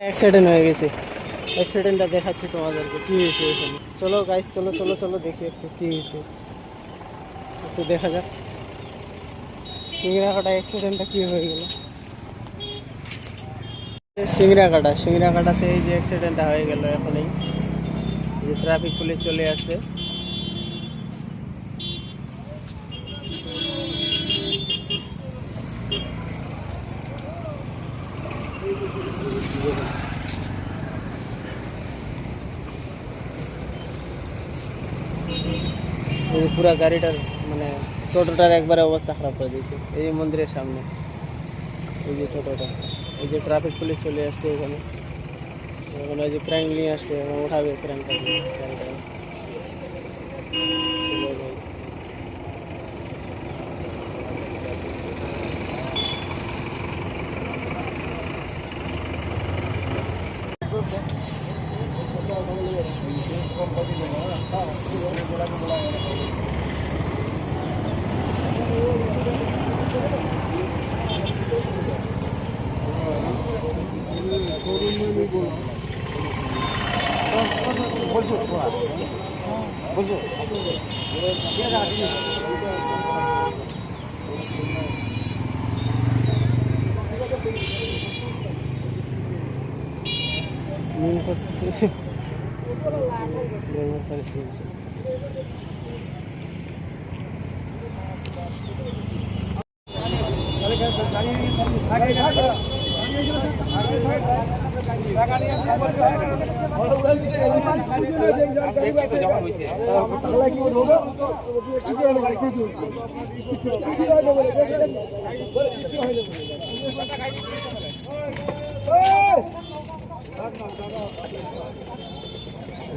Accident হয়ে গেছে। অ্যাক্সিডেন্টটা দেখাচ্ছি তোমাদেরকে কী হয়েছে এখানে। চলো গাইস, চলো চলো চলো দেখি একটু কী হয়েছে, একটু দেখা যাক সিংড়াকাটা অ্যাক্সিডেন্টটা কী হয়ে গেল। সিংড়াকাটাতে এই যে অ্যাক্সিডেন্টটা হয়ে গেল। এখনই যে ট্রাফিক পুলিশ চলে আসছে। পুরা গাড়িটার মানে টোটোটার একবারে অবস্থা খারাপ করে দিয়েছে। এই মন্দিরের সামনে এই যে টোটোটা, এই যে ট্রাফিক পুলিশ চলে আসছে এখানে। এখন ওই যে ক্র্যাঙ্ক নিয়ে আসছে এবং উঠাবে ক্র্যাঙ্কটা গাড়িটা।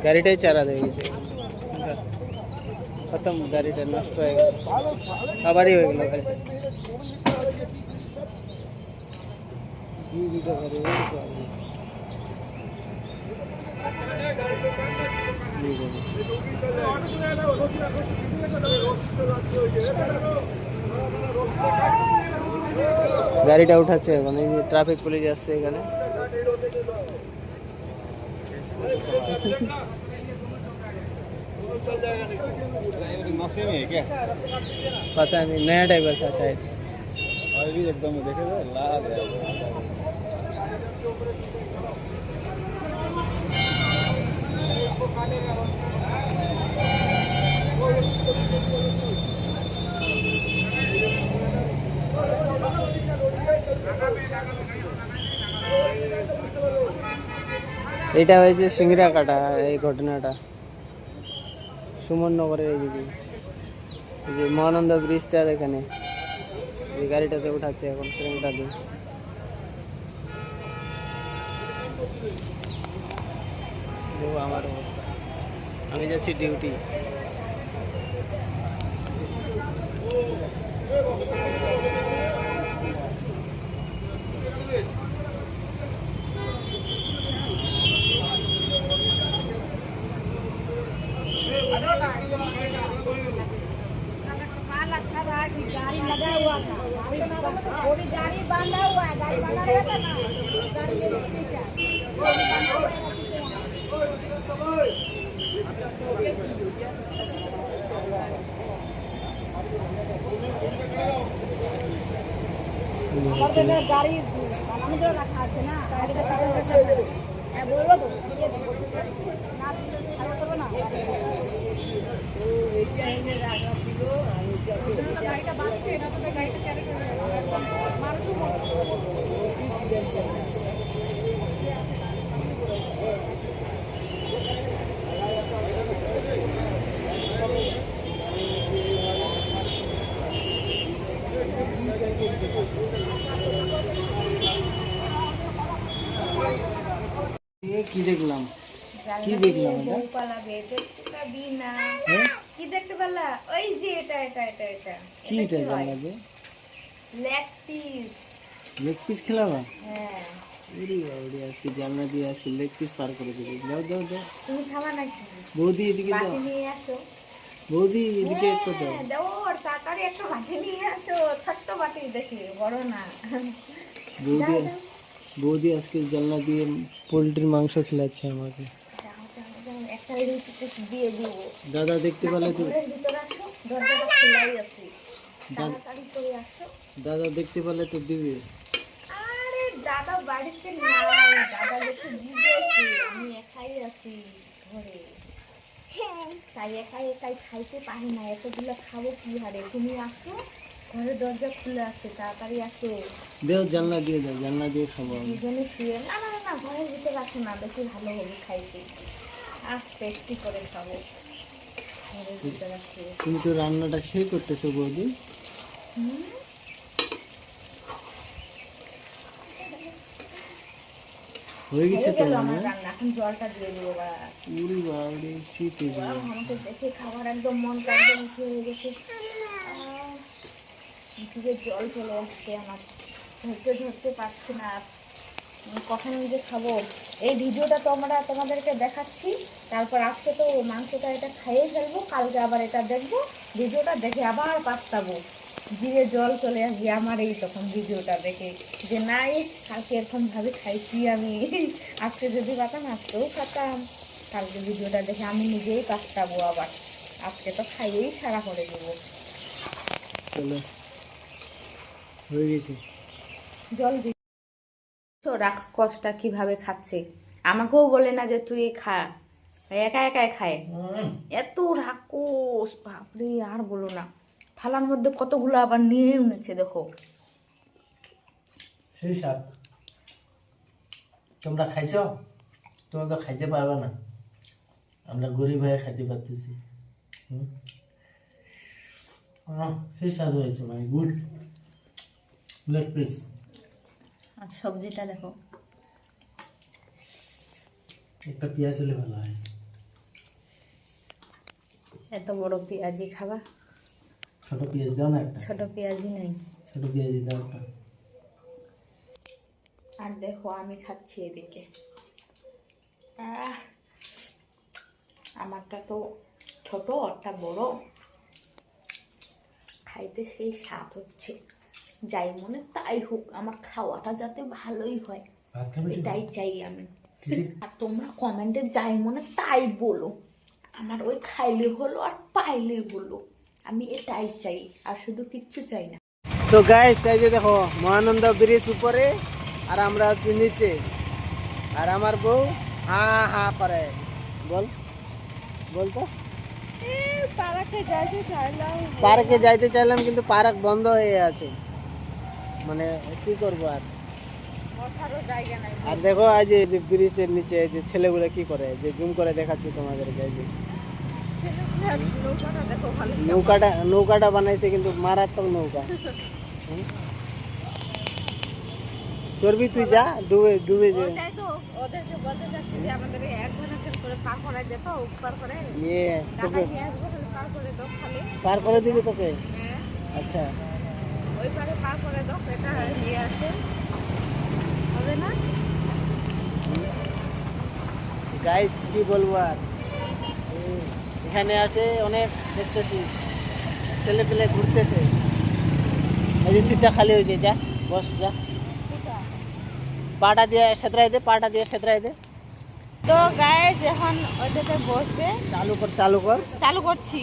গাড়িটাই চারা দিয়ে গেছে, খতম, গাড়িটা নষ্ট হয়ে গেল, আবারই হয়ে গেল গাড়ি। গাড়িটা উঠাচ্ছে এখন, এই যে ট্রাফিক পুলিশ আসছে এখানে। पता नहीं, नया ड्राइवर था शायद। अभी एकदम देखे लाल है। এটা হয়েছে সিংড়াকাটা। এই ঘটনাটা সুমননগরের এইদিকে, এই যে মহানন্দা ব্রিজটার এখানে এই গাড়িটাতে উঠাচ্ছে এখন ট্রেনটা দিয়ে। দেখো আমার অবস্থা, আমি যাচ্ছি ডিউটি। गाड़ी लगा हुआ था, वो भी गाड़ी बांधा हुआ है, गाड़ी बांधा रहता ना, गाड़ी मेरे पीछे गाड़ी বানানো জন্য রাখা আছে না, আগে তো সিজন হচ্ছে হ্যাঁ বলবো তো না খারাপ করবো না। গাড়িটা বাঁচছে না তো, গাড়িটা ক্যারি করে কি দেখলাম, কি দেখলাম কি দেখতে পারলা? ওই যে এটা এটা এটা এটা কি এটা জানলা, লেগ পিস। লেগ পিস খেলাবা? হ্যাঁ আজকে জানলা দিয়ে আজকে লেগ পিস পার করে দেবে। যাও যাও যাও, তুমি খাবা নাকি? বৌদি এদিকে যাও, বাটি নিয়ে আসো। বৌদি এদিকে একটু দাও। দাও তাড়াতাড়ি একটা বাটি নিয়ে আসো, ছোট্ট বাটি দেখি, বড় না। বৌদি আজকে জানলা দিয়ে পোলট্রির মাংস খিলাচ্ছে আমাকে। একটা দিয়ে দিব। দাদা দেখতে পেলে তো, ঘরের ভিতরে আসো, দরজাটা খোলাই আছে, তাড়াতাড়ি করে আসো। দাদা দেখতে পেলে তো দিবে। আরে দাদা বাড়িতে নাই, দাদা দেখে বিদেশে, আমি একাই আছি ঘরে, তাই একাই একাই খাইতে পারি না, এতগুলো খাবো কি হারে। তুমি আসো, ঘরের দরজা খুলে আছে, তাড়াতাড়ি আসো। দেও জানলা দিয়ে যাও, জানলা দিয়ে খাবো আমি। দুজনে শুয়ে, না না না, ঘরের ভিতরে আসো না, বেশি ভালো হবে খাইতে, আর টেস্টি করে খাবো ঘরের ভিতরে শুয়ে। তুমি তো রান্নাটা সেই করতেছো বৌদি। হয়ে গেছে তো গেল রান্না? আমার রান্না, এখন জলটা দিয়ে দেবো। উড়ি বাবারে, শীতে যায়। আমাকে দেখে খাবার একদম মনটা একদম ইসে হয়ে গেছে, মুখে জল চলে আসছে আমার, ধরতে ধরতে পারছি না আর। কখন আমি যে খাবো। এই ভিডিওটা তো আমরা তোমাদেরকে দেখাচ্ছি, তারপর আজকে তো মাংসটা এটা খাইয়ে ফেলবো, কালকে আবার এটা দেখবো, ভিডিওটা দেখে আবার পাস্তাবো, জিভে জল চলে আসবে আমার এই তখন ভিডিওটা দেখে, যে নাই কালকে এরকমভাবে খাইছি আমি, আজকে যদি পাতাম আজকেও খাতাম, কালকে ভিডিওটা দেখে আমি নিজেই পাস্তাবো আবার, আজকে তো খাইয়েই সারা করে দেবো। চলো, হয়ে গেছে। জল দি তো রাখ, কষ্টা কিভাবে খাচ্ছে, আমাকেও বলে না যে তুই খা, একা একাই খায়, এত রাক্ষস বাপরে, আর বলো না। থালার মধ্যে কতগুলো আবার নিয়ে নিচ্ছে দেখো। সেই স্বাদ তোমরা খাইছো? তোমরা তো খাইতে পারবে না, আমরা গরিব হয়ে খাইতে পারতেছি। সেই স্বাদ হয়েছে ভাই, গুড। লেগ পিস আর সবজিটা দেখো, একটা পেঁয়াজ হলে ভালো হয়। এত বড় পেঁয়াজি খাবা? ছোট পেঁয়াজ দাও না একটা। ছোট পেঁয়াজি নেই। ছোট পেঁয়াজি দাও একটা। আর দেখো আমি খাচ্ছি এদিকে, আমারটা তো ছোট, একটা বড়, খাইতে সেই স্বাদ হচ্ছে। যাই মনে তাই হোক, আমার খাওয়াটা যাতে ভালোই হয় ভাত খাবে? এটাই চাই আমি। আর তোমরা কমেন্টে যাই মনে তাই বলো, আমার ওই খাইলে হলো আর পাইলে হলো, আমি এটাই চাই, আর শুধু কিচ্ছু চাই না। তো গাইস, এই যে দেখো মহানন্দ ব্রিজ উপরে আর আমরা আছি নিচে, আর আমার বউ হা হা করে। বল বল তো। পার্কে যাইতে চাইলাম কিন্তু পার্ক বন্ধ হয়ে আছে, মানে কি করবো আর। বসারও জায়গা নাই। আর দেখো আজ এই যে ব্রিজের নিচে এই যে ছেলেগুলো কি করে, যে জুম করে দেখাচ্ছি তোমাদেরকে, এই যে নৌকাটা দেখো ভালো। নৌকাটা বানাইছে কিন্তু মারাত্মক নৌকা। হুম। চর্বি তুই যা, ডুবে ডুবে যে। ওটাই তো ওদেরকে বলতে চাচ্ছি যে আমাদের একজন একজন করে পার করা যেত, উপর করে ইয়ে টাকা তোকে নিয়ে আসবো, তাহলে পার করে দাও খালি। পার করে দিবি তোকে? হ্যাঁ, আচ্ছা, ওই পারে পার করে দাও, এটা নিয়ে আসে, হবে না? গাইস কি বলবো আর, এখানে আসে অনেক দেখতেছি ছেলে পেলে ঘুরতেছে। এই যে সিটটা খালি হয়েছে, যা বস যা, পাটা দিয়ে সেতরাই দে, পাটা দিয়ে সেতরাই দে। তো গাইস এখন ওইটাতে বসবে, চালু কর চালু কর। চালু করছি,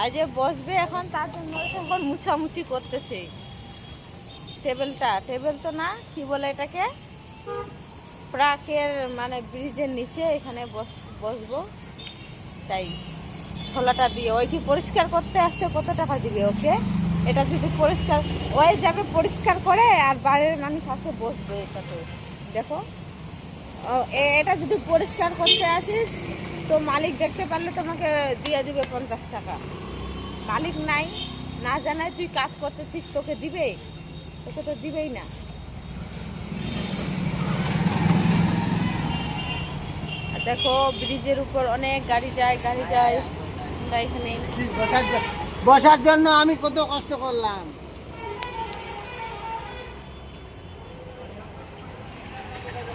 আজ বসবে এখন, তার জন্য এখন মুছামুছি করতেছে টেবিলটা। টেবিল তো না, কি বলে এটাকে, প্রাকের মানে ব্রিজের নিচে এখানে বসবো, তাই ছোলাটা দিয়ে। ওই কি পরিষ্কার করতে আসছে, কত টাকা দিবে ওকে? এটা যদি পরিষ্কার, ওই যাবে পরিষ্কার করে, আর বাইরের মানুষ আসে বসবে এটাতে। দেখো এটা যদি পরিষ্কার করতে আসিস তো মালিক দেখতে পারলে তোমাকে দিয়ে দিবে 50 টাকা। মালিক নাই, না জানায় তুই কাজ করতেছিস, তোকে দিবে? তোকে তো দিবেই না। আর দেখো ব্রিজের উপর অনেক গাড়ি যায়, আমরা এখানে বসার জন্য আমি কত কষ্ট করলাম।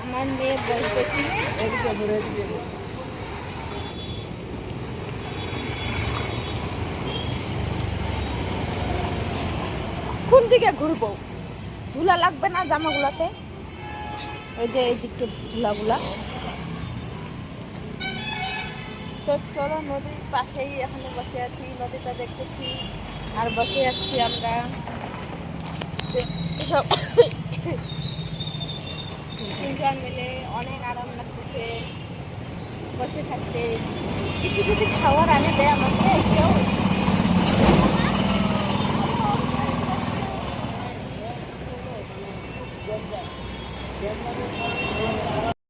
আমার মেয়ে বসতেছি, কোন দিকে ঘুরবো? ধুলা লাগবে না জামাগুলাতে, ওই যে এই দিকটা ধুলাগুলা। তো চলো নদীর পাশেই এখানে বসে আছি, নদীটা দেখতেছি আর বসে যাচ্ছি আমরা সব তিনজন মিলে। অনেক আরাম লাগতেছে বসে থাকতে। কিছু যদি খাওয়ার আনে দেয় আমাকে কেউ।